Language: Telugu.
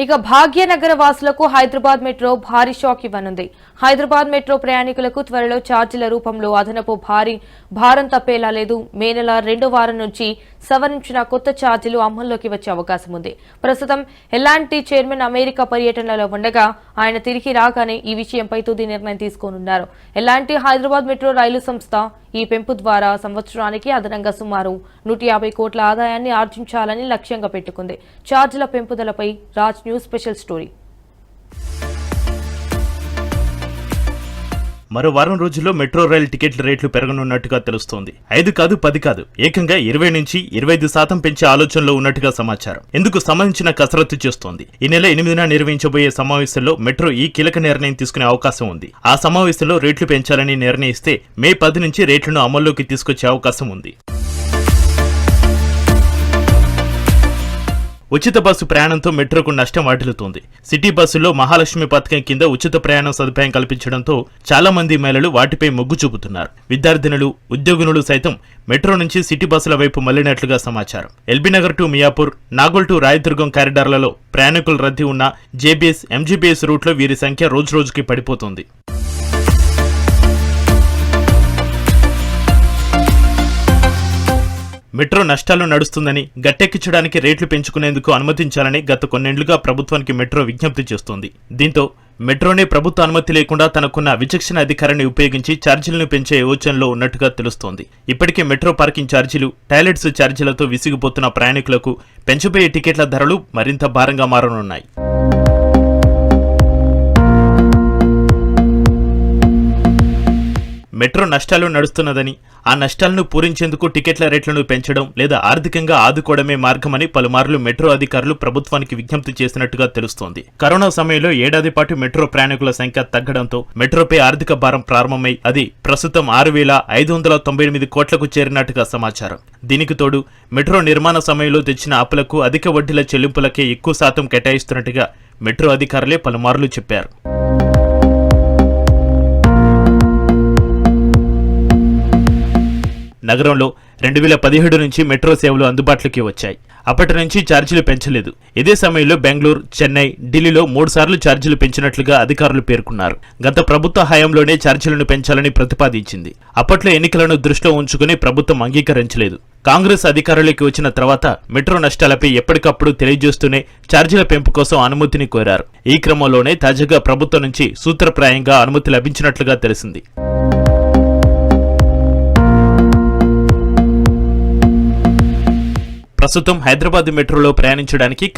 ఇక భాగ్యనగర వాసులకు హైదరాబాద్ మెట్రో భారీ షాక్ ఇవ్వనుంది. హైదరాబాద్ మెట్రో ప్రయాణికులకు త్వరలో ఛార్జీల రూపంలో అదనపు భారం తప్పేలా లేదు. మే నెల 2వ వారం నుంచి సవరించిన కొత్త ఛార్జీలు అమల్లోకి వచ్చే అవకాశం ఉంది. ప్రస్తుతం ఎలాంటి చైర్మన్ అమెరికా పర్యటనలో ఉండగా ఆయన తిరిగి రాగానే ఈ విషయంపై తుది నిర్ణయం తీసుకోనున్నారు. ఎలాంటి హైదరాబాద్ మెట్రో రైలు సంస్థ ఈ పెంపు ద్వారా సంవత్సరానికి అదనంగా సుమారు 150 కోట్ల ఆదాయాన్ని ఆర్జించాలని లక్ష్యంగా పెట్టుకుంది. ఛార్జీల పెంపుదలపై రాజ్ న్యూస్ స్పెషల్ స్టోరీ. మరో వారం రోజుల్లో మెట్రో రైలు టికెట్ల రేట్లు పెరగనున్నట్టుగా తెలుస్తోంది. 5 కాదు 10 కాదు, ఏకంగా 20 నుంచి 25% పెంచే ఆలోచనలో ఉన్నట్టుగా సమాచారం. ఇందుకు సంబంధించిన కసరత్తు చేస్తోంది. ఈ నెల 8న నిర్వహించబోయే సమావేశంలో మెట్రో ఈ కీలక నిర్ణయం తీసుకునే అవకాశం ఉంది. ఆ సమావేశంలో రేట్లు పెంచాలని నిర్ణయిస్తే మే 10 నుంచి రేట్లను అమల్లోకి తీసుకొచ్చే అవకాశం ఉంది. ఉచిత బస్సు ప్రయాణంతో మెట్రోకు నష్టం వాటిల్లుతోంది. సిటీ బస్సుల్లో మహాలక్ష్మి పథకం కింద ఉచిత ప్రయాణం సదుపాయం కల్పించడంతో చాలా మంది మహిళలు వాటిపై మొగ్గు చూపుతున్నారు. విద్యార్థినులు, ఉద్యోగులు సైతం మెట్రో నుంచి సిటీ బస్సుల వైపు మళ్లినట్లుగా సమాచారం. ఎల్బీనగర్ టు మియాపూర్, నాగోల్ టు రాయదుర్గం కారిడార్లలో ప్రయాణికుల రద్దీ ఉన్న జేబీఎస్, ఎంజీబీఎస్ రూట్లో వీరి సంఖ్య రోజురోజుకి పడిపోతోంది. మెట్రో నష్టాల్లో నడుస్తుందని, గట్టెక్కించడానికి రేట్లు పెంచుకునేందుకు అనుమతించాలని గత కొన్నేళ్లుగా ప్రభుత్వానికి మెట్రో విజ్ఞప్తి చేస్తోంది. దీంతో మెట్రోనే ప్రభుత్వ అనుమతి లేకుండా తనకున్న విచక్షణ అధికారాన్ని ఉపయోగించి ఛార్జీలను పెంచే యోచనలో ఉన్నట్టుగా తెలుస్తోంది. ఇప్పటికే మెట్రో పార్కింగ్ ఛార్జీలు, టాయిలెట్స్ ఛార్జీలతో విసిగిపోతున్న ప్రయాణికులకు పెంచబోయే టికెట్ల ధరలు మరింత భారంగా మారనున్నాయి. మెట్రో నష్టాలు నడుస్తున్నదని, ఆ నష్టాలను పూరించేందుకు టికెట్ల రేట్లను పెంచడం లేదా ఆర్థికంగా ఆదుకోవడమే మార్గమని పలుమార్లు మెట్రో అధికారులు ప్రభుత్వానికి విజ్ఞప్తి చేసినట్టుగా తెలుస్తోంది. కరోనా సమయంలో ఏడాది పాటు మెట్రో ప్రయాణికుల సంఖ్య తగ్గడంతో మెట్రోపై ఆర్థిక భారం ప్రారంభమై అది ప్రస్తుతం 6,598 కోట్లకు చేరినట్టుగా సమాచారం. దీనికి తోడు మెట్రో నిర్మాణ సమయంలో తెచ్చిన అప్పులకు అధిక వడ్డీల చెల్లింపులకే ఎక్కువ శాతం కేటాయిస్తున్నట్టుగా మెట్రో అధికారులే పలుమార్లు చెప్పారు. నగరంలో 2017 నుంచి మెట్రో సేవలు అందుబాటులోకి వచ్చాయి. అప్పటి నుంచి ఛార్జీలు పెంచలేదు. ఇదే సమయంలో బెంగళూరు, చెన్నై, ఢిల్లీలో 3 సార్లు ఛార్జీలు పెంచినట్లుగా అధికారులు పేర్కొన్నారు. గత ప్రభుత్వ హయాంలోనే ఛార్జీలను పెంచాలని ప్రతిపాదించింది. అప్పట్లో ఎన్నికలను దృష్టిలో ఉంచుకుని ప్రభుత్వం అంగీకరించలేదు. కాంగ్రెస్ అధికారులకి వచ్చిన తర్వాత మెట్రో నష్టాలపై ఎప్పటికప్పుడు తెలియజేస్తూనే ఛార్జీల పెంపు కోసం అనుమతిని కోరారు. ఈ క్రమంలోనే తాజాగా ప్రభుత్వం నుంచి సూత్రప్రాయంగా అనుమతి లభించినట్లుగా తెలిసింది. ప్రస్తుతం హైదరాబాద్ మెట్రోలో ప్రయాణించడానికి